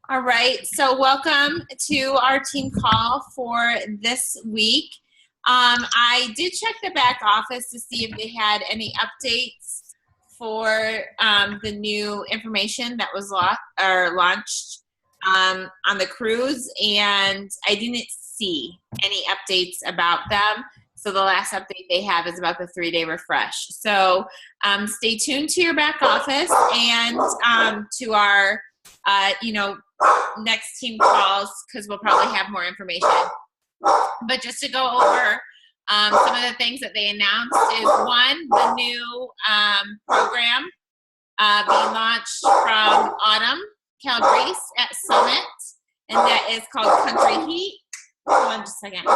All right, so welcome to our team call for this week. I did check the back office to see if they had any updates for the new information that was launched on the cruise, and I didn't see any updates about them. So the last update they have is about the 3-day refresh. So stay tuned to your back office and to our next team calls, because we'll probably have more information. But just to go over some of the things that they announced is one, the new program being launched from autumn, Calabrese at Summit, and that is called Country Heat. Hold on just a second.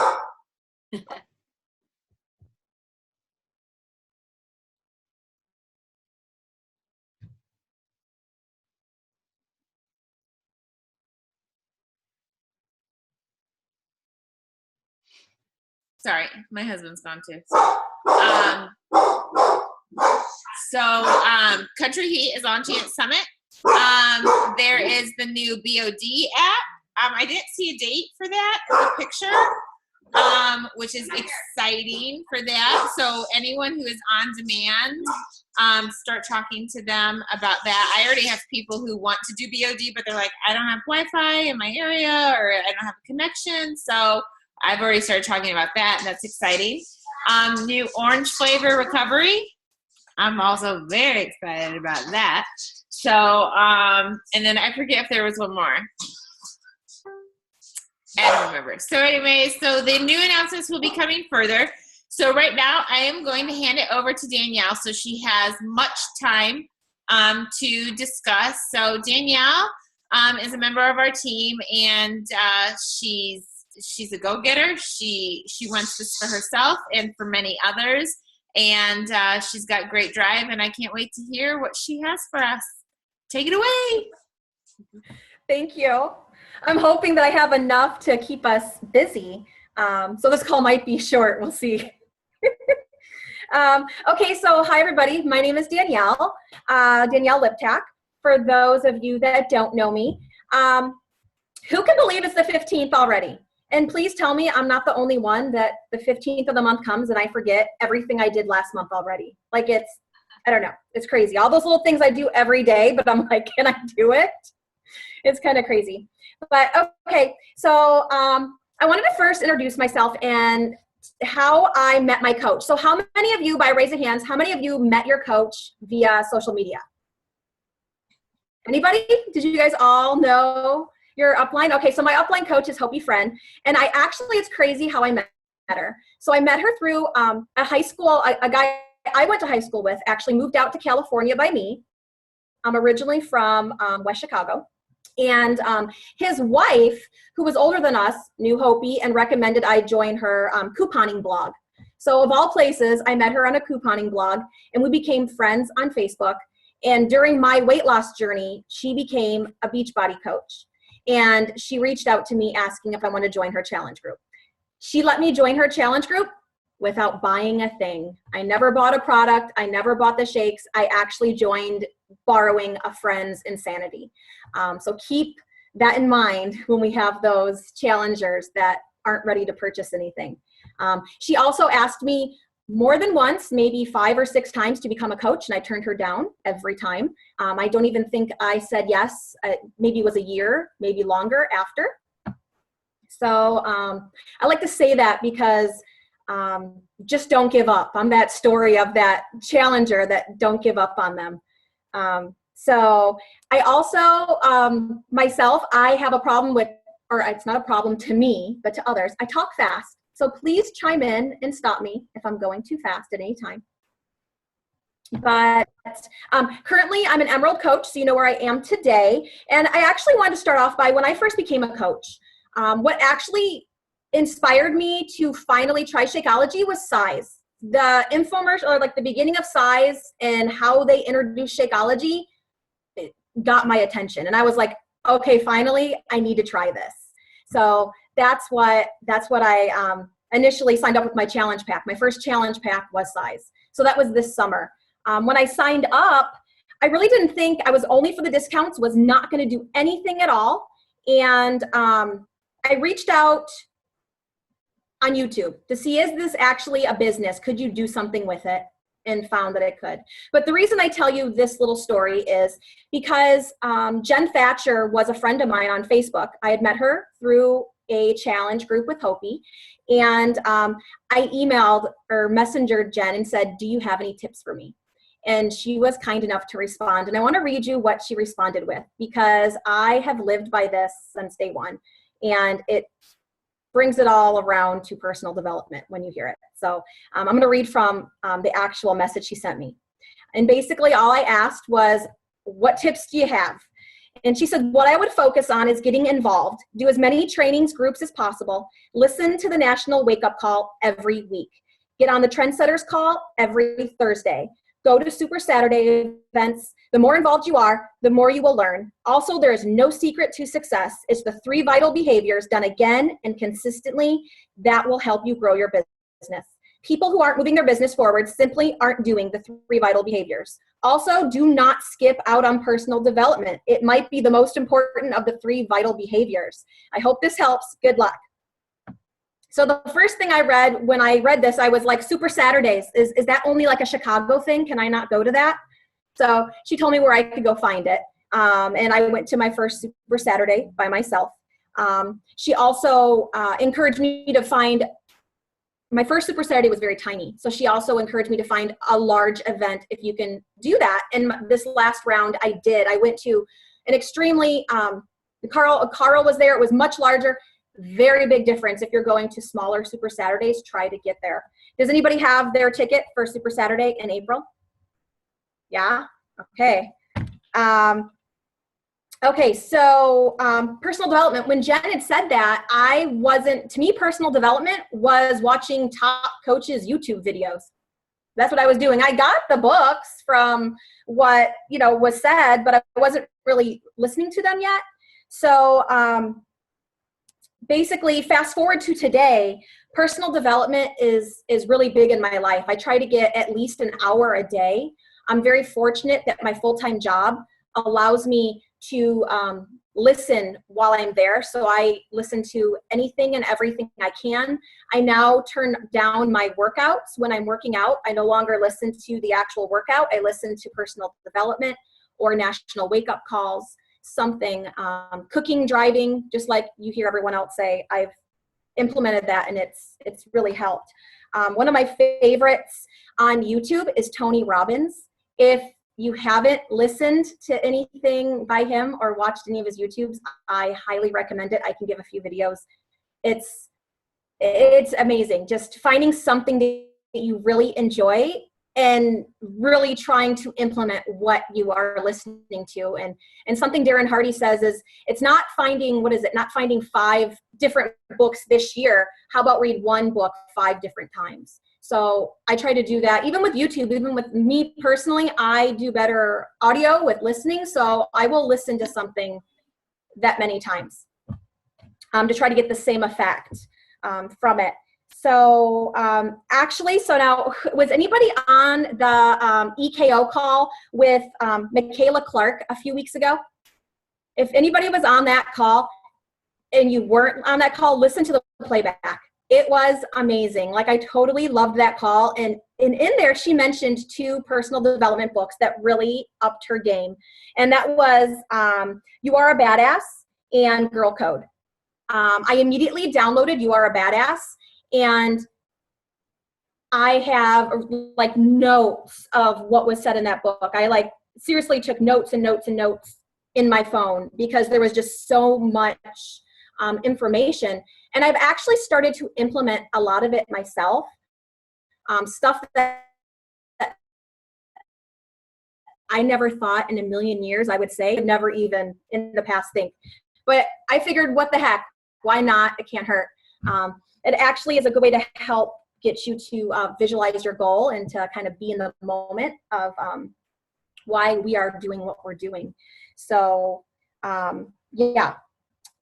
Sorry, my husband's gone too. Country Heat is launching at Summit. There is the new BOD app. I didn't see a date for that in the picture, which is exciting for that. So anyone who is on demand, start talking to them about that. I already have people who want to do BOD, but they're like, I don't have Wi-Fi in my area, or I don't have a connection. So I've already started talking about that, and that's exciting. New orange flavor recovery. I'm also very excited about that. So, and then I forget if there was one more. I don't remember. So anyway, so the new announcements will be coming further. So right now I am going to hand it over to Danielle so she has much time to discuss. So Danielle is a member of our team, and she's a go-getter. She wants this for herself and for many others, and she's got great drive, and I can't wait to hear what she has for us. Take it away. Thank you. I'm hoping that I have enough to keep us busy. So this call might be short. We'll see. Okay, so hi everybody. My name is Danielle, Danielle Liptak. For those of you that don't know me, who can believe it's the 15th already? And please tell me I'm not the only one that the 15th of the month comes and I forget everything I did last month already. Like I don't know, it's crazy. All those little things I do every day, but I'm like, can I do it? It's kind of crazy. But okay, so I wanted to first introduce myself and how I met my coach. So how many of you, by raise of hands, how many of you met your coach via social media? Anybody? Did you guys all know your upline? Okay, so my upline coach is Hopi Friend, and it's crazy how I met her. So I met her through a high school, a guy I went to high school with, actually moved out to California by me. I'm originally from West Chicago, and his wife, who was older than us, knew Hopi and recommended I join her couponing blog. So of all places, I met her on a couponing blog, and we became friends on Facebook. And during my weight loss journey, she became a Beachbody coach. And she reached out to me asking if I want to join her challenge group. She let me join her challenge group without buying a thing. I never bought a product. I never bought the shakes. I actually joined borrowing a friend's insanity. So keep that in mind when we have those challengers that aren't ready to purchase anything. She also asked me more than once, maybe 5 or 6 times, to become a coach, and I turned her down every time. I don't even think I said yes. Maybe it was a year, maybe longer after. So I like to say that because just don't give up. I'm that story of that challenger that don't give up on them. So I also, myself, I have a problem with, or it's not a problem to me, but to others, I talk fast. So please chime in and stop me if I'm going too fast at any time. But currently I'm an Emerald coach, so you know where I am today. And I actually wanted to start off by when I first became a coach, what actually inspired me to finally try Shakeology was size. The infomercial, or like the beginning of size and how they introduced Shakeology, it got my attention. And I was like, okay, finally, I need to try this. So that's what I initially signed up with my challenge pack. My first challenge pack was size. So that was this summer. When I signed up, I really didn't think I was only for the discounts, was not going to do anything at all. And I reached out on YouTube to see, is this actually a business? Could you do something with it? And found that I could. But the reason I tell you this little story is because Jen Thatcher was a friend of mine on Facebook. I had met her through a challenge group with Hopi. And I emailed or messengered Jen and said, do you have any tips for me? And she was kind enough to respond. And I want to read you what she responded with, because I have lived by this since day one. And it brings it all around to personal development when you hear it. So I'm going to read from the actual message she sent me. And basically all I asked was, what tips do you have? And she said, what I would focus on is getting involved, do as many trainings, groups as possible, listen to the National Wake Up Call every week, get on the Trendsetters Call every Thursday, go to Super Saturday events. The more involved you are, the more you will learn. Also, there is no secret to success. It's the 3 vital behaviors done again and consistently that will help you grow your business. People who aren't moving their business forward simply aren't doing the 3 vital behaviors. Also, do not skip out on personal development. It might be the most important of the 3 vital behaviors. I hope this helps. Good luck. So the first thing I read when I read this, I was like, Super Saturdays, is that only like a Chicago thing? Can I not go to that? So she told me where I could go find it. And I went to my first Super Saturday by myself. She also encouraged me to find, my first Super Saturday was very tiny. So she also encouraged me to find a large event if you can do that. And this last round I did. I went to an extremely, Carl was there. It was much larger. Very big difference. If you're going to smaller Super Saturdays, try to get there. Does anybody have their ticket for Super Saturday in April? Yeah? Okay. Okay, so personal development, when Jen had said that, to me, personal development was watching top coaches' YouTube videos. That's what I was doing. I got the books from what, was said, but I wasn't really listening to them yet. So basically, fast forward to today, personal development is really big in my life. I try to get at least an hour a day. I'm very fortunate that my full-time job allows me to listen while I'm there. So I listen to anything and everything I can. I now turn down my workouts when I'm working out. I no longer listen to the actual workout. I listen to personal development or national wake-up calls, something, cooking, driving, just like you hear everyone else say. I've implemented that and it's really helped. One of my favorites on YouTube is Tony Robbins. If you haven't listened to anything by him or watched any of his YouTubes, I highly recommend it. I can give a few videos. It's amazing. Just finding something that you really enjoy and really trying to implement what you are listening to. And something Darren Hardy says is, it's not finding, not finding 5 different books this year. How about read one book 5 different times? So I try to do that. Even with YouTube, even with me personally, I do better audio with listening. So I will listen to something that many times to try to get the same effect from it. So actually, so now, was anybody on the EKO call with Michaela Clark a few weeks ago? If anybody was on that call and you weren't on that call, listen to the playback. It was amazing. Like, I totally loved that call. And in there, she mentioned 2 personal development books that really upped her game. And that was You Are a Badass and Girl Code. I immediately downloaded You Are a Badass. And I have like notes of what was said in that book. I seriously took notes and notes and notes in my phone because there was just so much information. And I've actually started to implement a lot of it myself. Stuff that I never thought in a million years I would say, never even in the past think. But I figured, what the heck? Why not? It can't hurt. It actually is a good way to help get you to visualize your goal and to kind of be in the moment of why we are doing what we're doing. So yeah,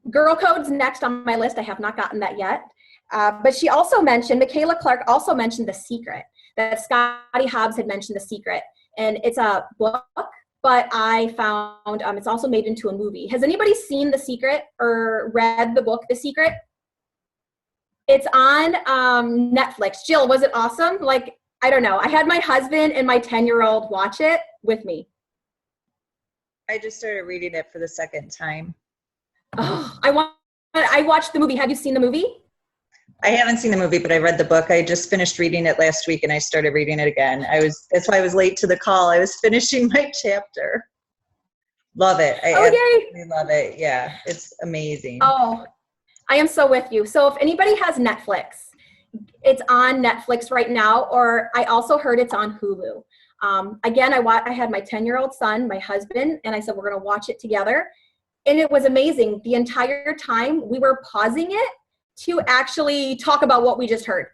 Girl Code's next on my list. I have not gotten that yet. But she also mentioned, Michaela Clark also mentioned The Secret, that Scotty Hobbs had mentioned The Secret. And it's a book, but I found it's also made into a movie. Has anybody seen The Secret or read the book The Secret? It's on Netflix. Jill, was it awesome? Like, I don't know. I had my husband and my 10-year-old watch it with me. I just started reading it for the second time. Oh, I watched the movie. Have you seen the movie? I haven't seen the movie, but I read the book. I just finished reading it last week and I started reading it again. That's why I was late to the call. I was finishing my chapter. Love it. I absolutely love it. Yeah, it's amazing. Oh, I am so with you. So if anybody has Netflix, it's on Netflix right now, or I also heard it's on Hulu. Again, I had my 10-year-old son, my husband, and I said, we're going to watch it together. And it was amazing. The entire time we were pausing it to actually talk about what we just heard.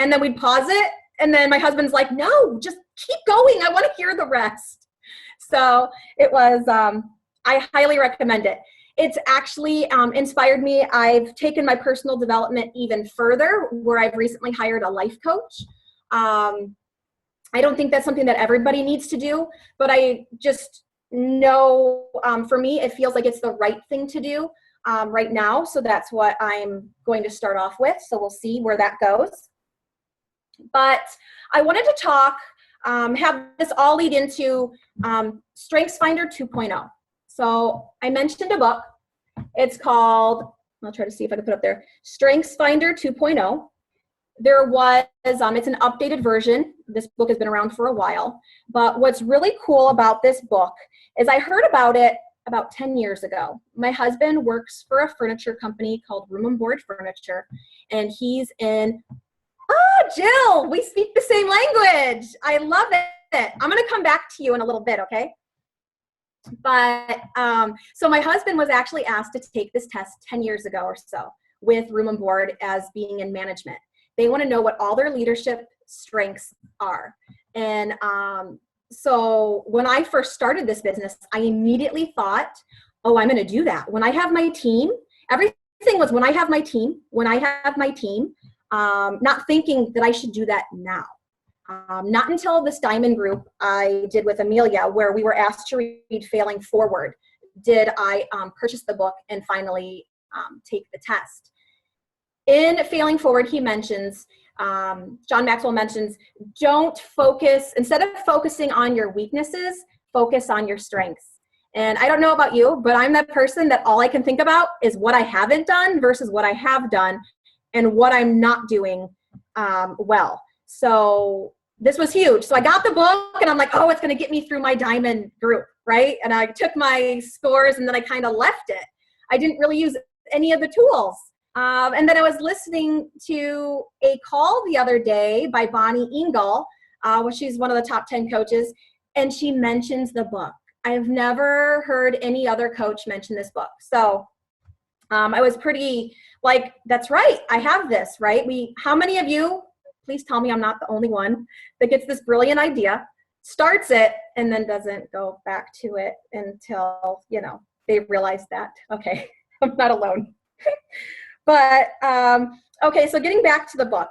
And then we'd pause it. And then my husband's like, no, just keep going. I want to hear the rest. So it was, I highly recommend it. It's actually inspired me. I've taken my personal development even further, where I've recently hired a life coach. I don't think that's something that everybody needs to do, but I just know for me, it feels like it's the right thing to do right now. So that's what I'm going to start off with. So we'll see where that goes. But I wanted to talk, have this all lead into StrengthsFinder 2.0. So I mentioned a book. It's called, I'll try to see if I can put it up there, StrengthsFinder 2.0. There was, it's an updated version. This book has been around for a while. But what's really cool about this book is I heard about it about 10 years ago. My husband works for a furniture company called Room and Board Furniture, and he's in, oh, Jill, we speak the same language. I love it. I'm going to come back to you in a little bit, okay? But so my husband was actually asked to take this test 10 years ago or so with Room and Board as being in management. They want to know what all their leadership strengths are. And so when I first started this business, I immediately thought, oh, I'm going to do that. When I have my team, everything was when I have my team, not thinking that I should do that now. Not until this diamond group I did with Amelia, where we were asked to read Failing Forward, did I purchase the book and finally take the test. In Failing Forward, he mentions, John Maxwell mentions, don't focus, instead of focusing on your weaknesses, focus on your strengths. And I don't know about you, but I'm that person that all I can think about is what I haven't done versus what I have done and what I'm not doing well. So this was huge. So I got the book and I'm like, oh, it's going to get me through my diamond group, right? And I took my scores and then I kind of left it. I didn't really use any of the tools. And then I was listening to a call the other day by Bonnie Engel, she's one of the top 10 coaches, and she mentions the book. I have never heard any other coach mention this book. So I was pretty like, that's right, I have this, right? How many of you, please tell me I'm not the only one, that gets this brilliant idea, starts it, and then doesn't go back to it until, they realize that, okay, I'm not alone. But, okay, so getting back to the book.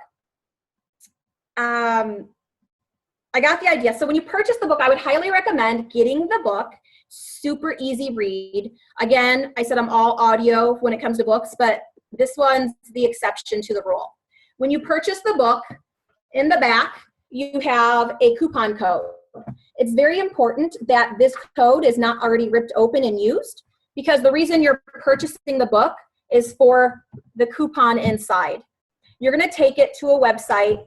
I got the idea. So when you purchase the book, I would highly recommend getting the book. Super easy read. Again, I said I'm all audio when it comes to books, but this one's the exception to the rule. When you purchase the book, in the back, you have a coupon code. It's very important that this code is not already ripped open and used, because the reason you're purchasing the book is for the coupon inside. You're going to take it to a website.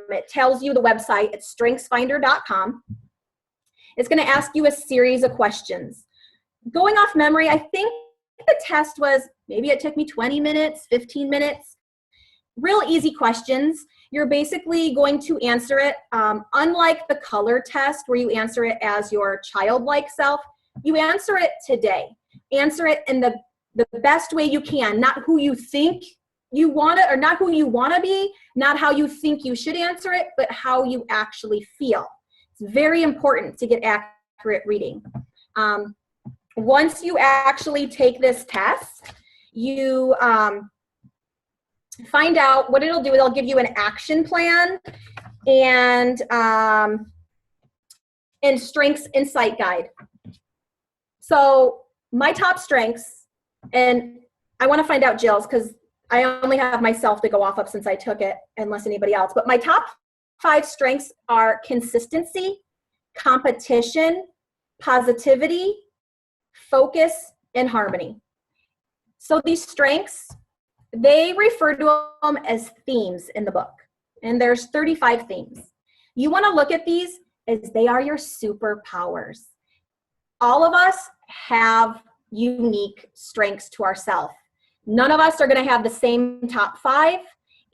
It tells you the website. It's strengthsfinder.com. It's going to ask you a series of questions. Going off memory, I think the test was, maybe it took me 20 minutes, 15 minutes. Real easy questions. You're basically going to answer it. Unlike the color test where you answer it as your childlike self, you answer it today. Answer it in the best way you can, not who you think you want to, or not who you want to be, not how you think you should answer it, but how you actually feel. It's very important to get accurate reading. Once you actually take this test, you find out what it'll do. It'll give you an action plan, and in Strengths Insight Guide. So my top strengths, and I want to find out Jill's because I only have myself to go off of since I took it, unless anybody else. But my top 5 strengths are consistency, competition, positivity, focus, and harmony. So these strengths, they refer to them as themes in the book. And there's 35 themes. You want to look at these as they are your superpowers. All of us have unique strengths to ourselves. None of us are going to have the same top 5.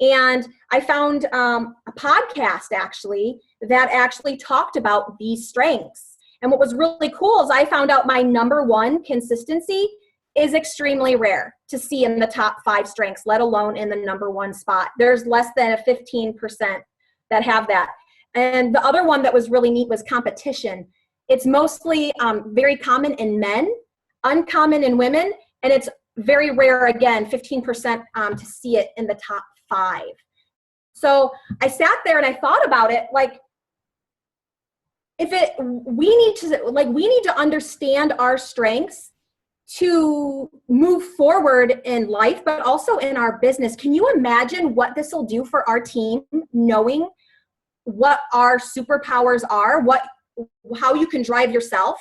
And I found a podcast actually that actually talked about these strengths. And what was really cool is I found out my number 1, consistency, is extremely rare to see in the top 5 strengths, let alone in the number 1 spot. There's less than a 15% that have that. And the other one that was really neat was competition. It's mostly very common in men, uncommon in women, and it's very rare, again, 15% to see it in the top 5. So I sat there and I thought about it, like, we need to understand our strengths to move forward in life, but also in our business. Can you imagine what this will do for our team, knowing what our superpowers are, how you can drive yourself?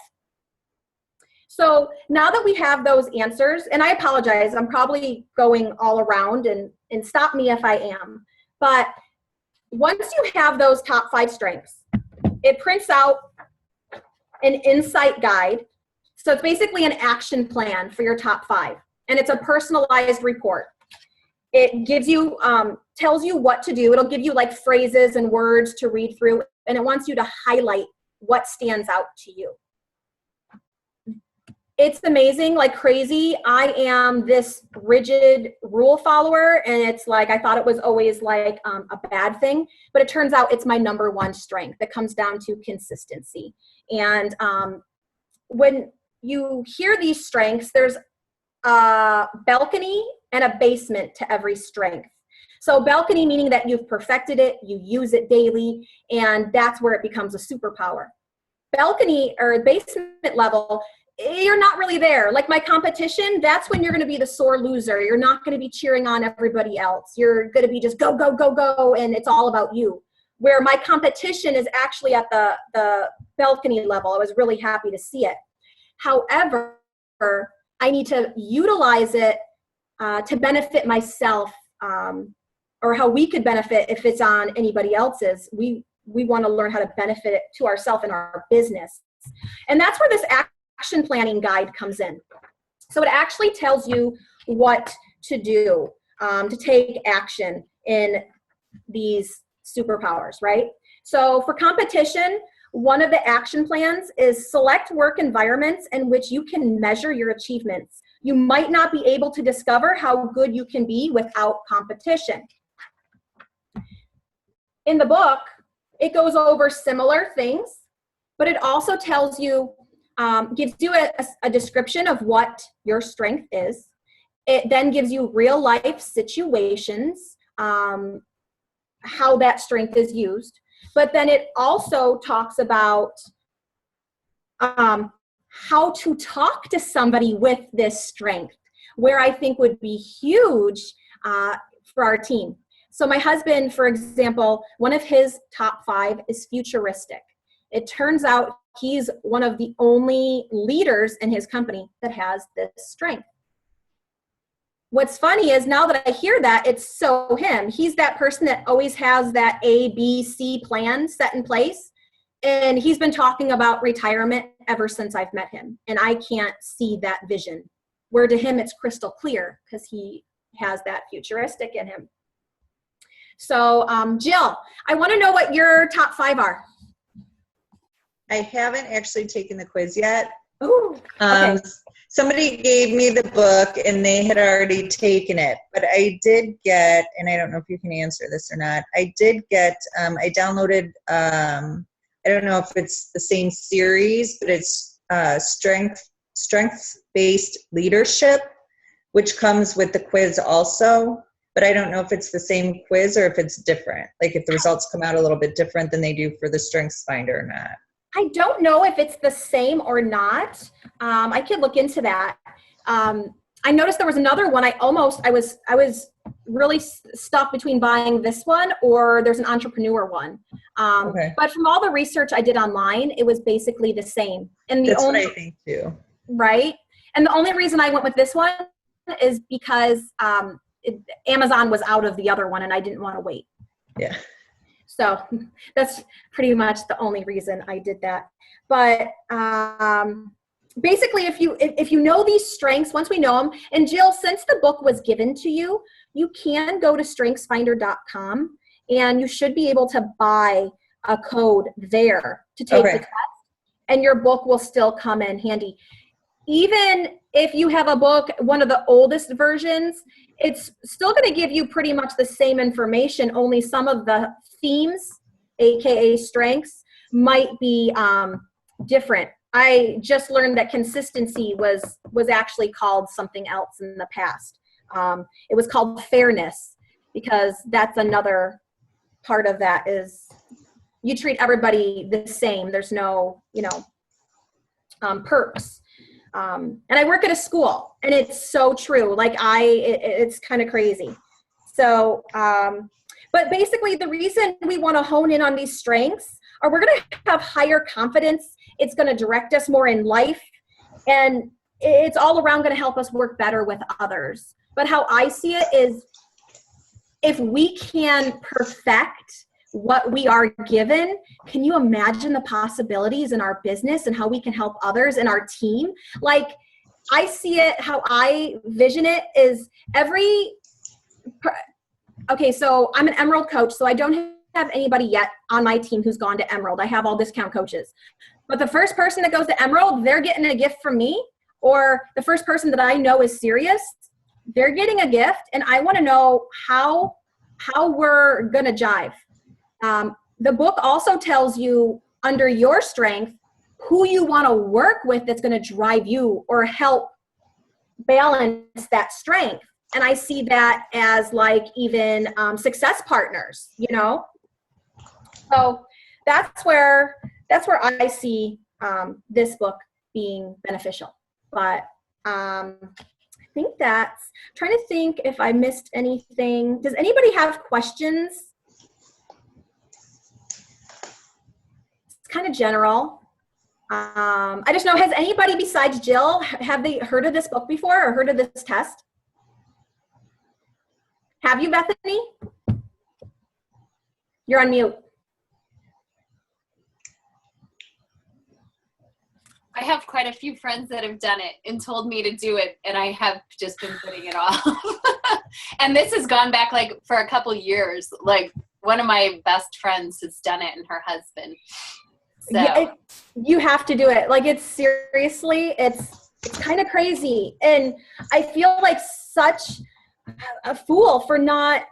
So now that we have those answers, and I apologize, I'm probably going all around, and stop me if I am. But once you have those top 5 strengths, it prints out an insight guide. So it's basically an action plan for your top 5. And it's a personalized report. It gives you, tells you what to do. It'll give you like phrases and words to read through, and it wants you to highlight what stands out to you. It's amazing, like crazy. I am this rigid rule follower, and it's like, I thought it was always like a bad thing, but it turns out it's my number 1 strength. That comes down to consistency. And when you hear these strengths, there's a balcony and a basement to every strength. So balcony meaning that you've perfected it, you use it daily, and that's where it becomes a superpower. Balcony or basement level, you're not really there. Like my competition, that's when you're going to be the sore loser. You're not going to be cheering on everybody else. You're going to be just go, go, go, go, and it's all about you. Where my competition is actually at the balcony level. I was really happy to see it. However, I need to utilize it to benefit myself, or how we could benefit if it's on anybody else's. We want to learn how to benefit it to ourselves and our business. And that's where this action planning guide comes in. So it actually tells you what to do to take action in these superpowers, right? So for competition, one of the action plans is select work environments in which you can measure your achievements. You might not be able to discover how good you can be without competition. In the book, it goes over similar things, but it also tells you, gives you a description of what your strength is. It then gives you real life situations, how that strength is used. But then it also talks about how to talk to somebody with this strength, where I think would be huge for our team. So my husband, for example, one of his top 5 is futuristic. It turns out he's one of the only leaders in his company that has this strength. What's funny is now that I hear that, it's so him. He's that person that always has that A, B, C plan set in place. And he's been talking about retirement ever since I've met him. And I can't see that vision. Where to him, it's crystal clear because he has that futuristic in him. So Jill, I want to know what your top 5 are. I haven't actually taken the quiz yet. Ooh, okay. Somebody gave me the book and they had already taken it, but I did get, and I don't know if you can answer this or not, I did get, I downloaded, I don't know if it's the same series, but it's strengths-based leadership, which comes with the quiz also, but I don't know if it's the same quiz or if it's different, like if the results come out a little bit different than they do for the Strengths Finder or not. I don't know if it's the same or not. I could look into that. I noticed there was another one. I was really stuck between buying this one or there's an entrepreneur one. Okay. But from all the research I did online, it was basically the same. And the That's only, what I think too. right? And the only reason I went with this one is because Amazon was out of the other one and I didn't want to wait. Yeah. So that's pretty much the only reason I did that. But basically, if you know these strengths, once we know them, and Jill, since the book was given to you, you can go to strengthsfinder.com and you should be able to buy a code there to take the test, and your book will still come in handy. Even if you have a book, one of the oldest versions, it's still going to give you pretty much the same information, only some of the themes, aka strengths, might be different. I just learned that consistency was actually called something else in the past. It was called fairness, because that's another part of that is you treat everybody the same. There's no, perks. And I work at a school, and it's so true. Like it's kind of crazy. So, but basically the reason we want to hone in on these strengths are we're going to have higher confidence. It's going to direct us more in life, and it's all around going to help us work better with others. But how I see it is if we can perfect what we are given, can you imagine the possibilities in our business and how we can help others in our team? Like I see it, how I vision it is okay, so I'm an Emerald coach, so I don't have anybody yet on my team who's gone to Emerald. I have all discount coaches. But the first person that goes to Emerald, they're getting a gift from me, or the first person that I know is serious, they're getting a gift, and I want to know how we're going to jive. The book also tells you under your strength who you want to work with that's going to drive you or help balance that strength. And I see that as like even success partners, So that's where I see this book being beneficial. But I think I'm trying to think if I missed anything. Does anybody have questions? It's kind of general. I just know, has anybody besides Jill, have they heard of this book before or heard of this test? Have you, Bethany? You're on mute. I have quite a few friends that have done it and told me to do it, and I have just been putting it off. And this has gone back like for a couple years. Like one of my best friends has done it, and her husband. So. Yeah, you have to do it. Like it's kind of crazy, and I feel like such a fool for not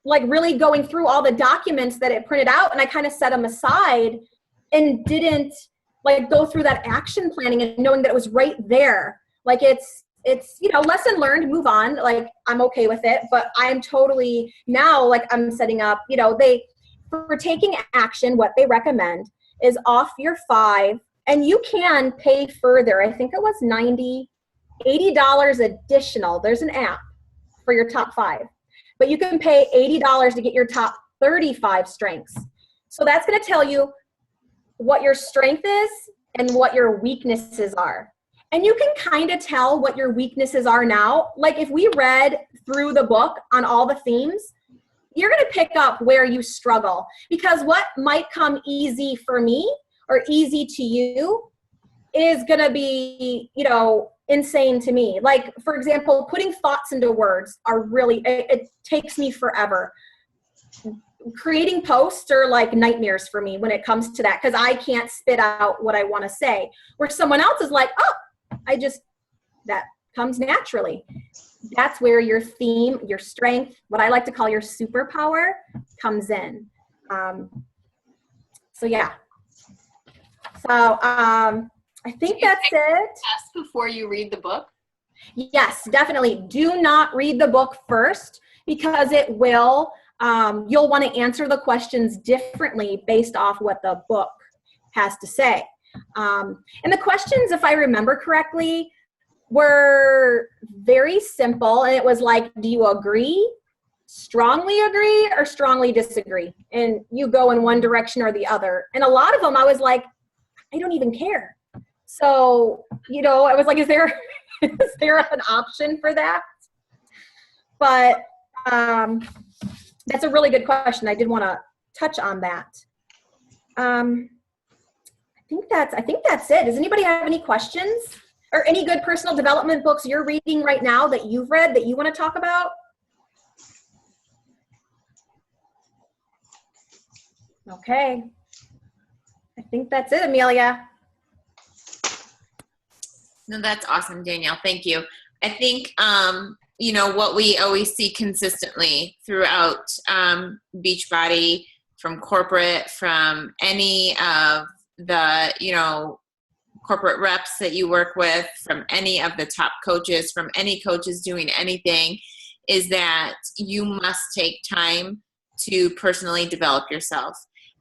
like really going through all the documents that it printed out, and I kind of set them aside and didn't like go through that action planning and knowing that it was right there. Like it's lesson learned, move on. Like I'm okay with it, but I'm totally now like I'm setting up, for taking action, what they recommend is off your 5, and you can pay further. I think it was $80 additional. There's an app for your top 5, but you can pay $80 to get your top 35 strengths. So that's going to tell you what your strength is and what your weaknesses are. And you can kind of tell what your weaknesses are now. Like if we read through the book on all the themes, you're going to pick up where you struggle, because what might come easy for me or easy to you is going to be, insane to me. Like, for example, putting thoughts into words are really, it takes me forever. Creating posts are like nightmares for me when it comes to that, because I can't spit out what I want to say, where someone else is like, that comes naturally. That's where your theme, your strength, what I like to call your superpower, comes in. So yeah. So I think that's it. Test before you read the book? Yes, definitely. Do not read the book first, because it will, you'll want to answer the questions differently based off what the book has to say. And the questions, if I remember correctly, were very simple. And it was like, do you agree, strongly agree, or strongly disagree? And you go in one direction or the other. And a lot of them, I was like, I don't even care. So, I was like, is there an option for that? But that's a really good question. I did want to touch on that. I think that's it. Does anybody have any questions or any good personal development books you're reading right now that you've read that you want to talk about? Okay. I think that's it, Amelia. No, that's awesome, Danielle. Thank you. I think, what we always see consistently throughout Beachbody, from corporate, from any of the, corporate reps that you work with, from any of the top coaches, from any coaches doing anything, is that you must take time to personally develop yourself.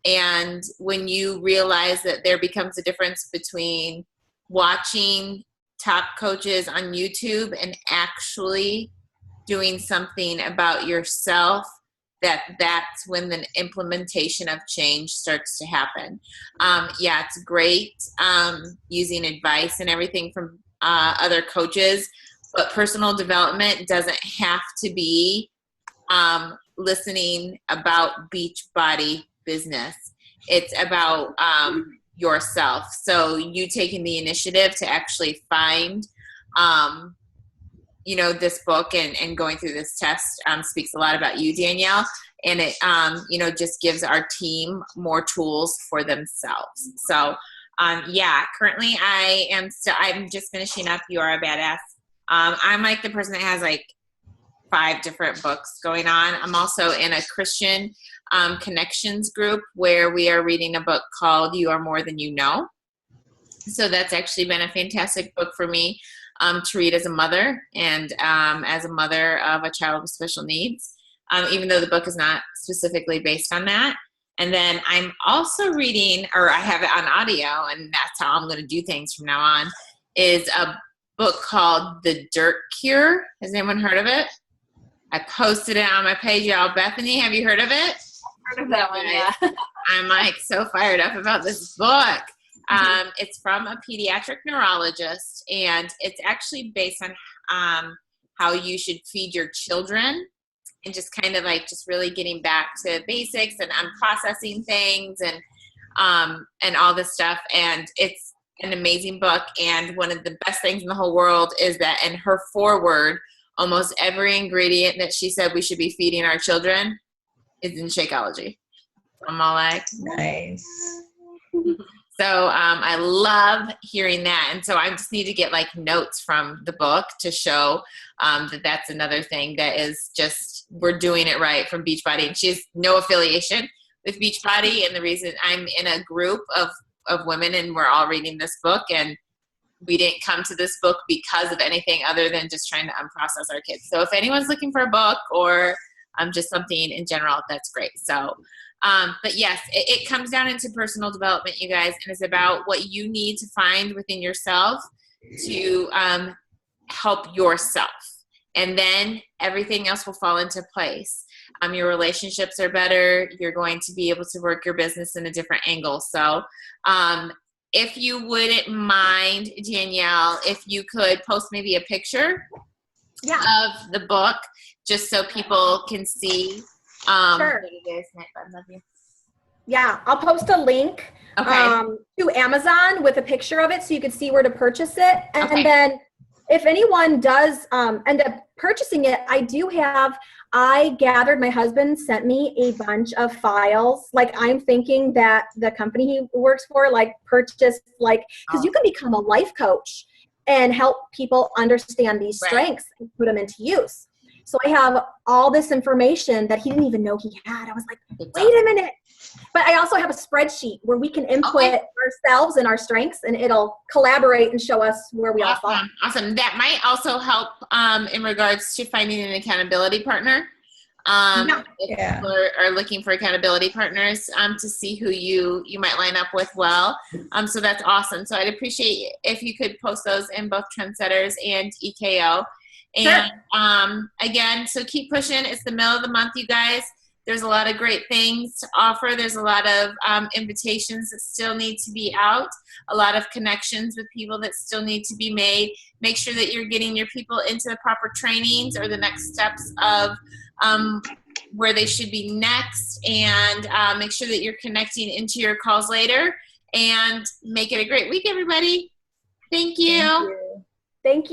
And when you realize that there becomes a difference between watching top coaches on YouTube and actually doing something about yourself, that's when the implementation of change starts to happen. It's great using advice and everything from other coaches, but personal development doesn't have to be listening about Beachbody business. It's about yourself. So you taking the initiative to actually find this book and going through this test speaks a lot about you, Danielle. And it, just gives our team more tools for themselves. So, currently I'm just finishing up You Are a Badass. I'm like the person that has like 5 different books going on. I'm also in a Christian connections group where we are reading a book called You Are More Than You Know. So that's actually been a fantastic book for me to read as a mother and as a mother of a child with special needs, even though the book is not specifically based on that. And then I'm also reading, or I have it on audio, and that's how I'm going to do things from now on, is a book called The Dirt Cure. Has anyone heard of it? I posted it on my page, y'all. Bethany, have you heard of it? Heard of that one, yeah. I'm like so fired up about this book. It's from a pediatric neurologist, and it's actually based on how you should feed your children, and just kind of like just really getting back to basics and unprocessing things and all this stuff. And it's an amazing book. And one of the best things in the whole world is that in her foreword, almost every ingredient that she said we should be feeding our children is in Shakeology. I'm all like, nice. So I love hearing that. And so I just need to get like notes from the book to show that that's another thing that is just, we're doing it right from Beachbody. And she has no affiliation with Beachbody. And the reason I'm in a group of women and we're all reading this book, and we didn't come to this book because of anything other than just trying to unprocess our kids. So if anyone's looking for a book or just something in general, that's great. So, but yes, it comes down into personal development, you guys, and it's about what you need to find within yourself to help yourself. And then everything else will fall into place. Your relationships are better. You're going to be able to work your business in a different angle. So, if you wouldn't mind, Danielle, if you could post maybe a picture of the book, just so people can see Sure. what it is. I love you. Yeah, I'll post a link Okay. to Amazon with a picture of it so you can see where to purchase it. And Okay. then if anyone does end up purchasing it, my husband sent me a bunch of files. Like, I'm thinking that the company he works for, purchased, because you can become a life coach and help people understand these strengths and put them into use. So I have all this information that he didn't even know he had. I was like, wait a minute. But I also have a spreadsheet where we can input ourselves and our strengths, and it'll collaborate and show us where we all fall. Awesome. That might also help in regards to finding an accountability partner. If people are looking for accountability partners, to see who you might line up with well. So that's awesome. So I'd appreciate if you could post those in both Trendsetters and EKO. And again, so keep pushing. It's the middle of the month, you guys. There's a lot of great things to offer. There's a lot of invitations that still need to be out, a lot of connections with people that still need to be made. Make sure that you're getting your people into the proper trainings or the next steps of where they should be next, and make sure that you're connecting into your calls later, and make it a great week, everybody. Thank you. Thank you.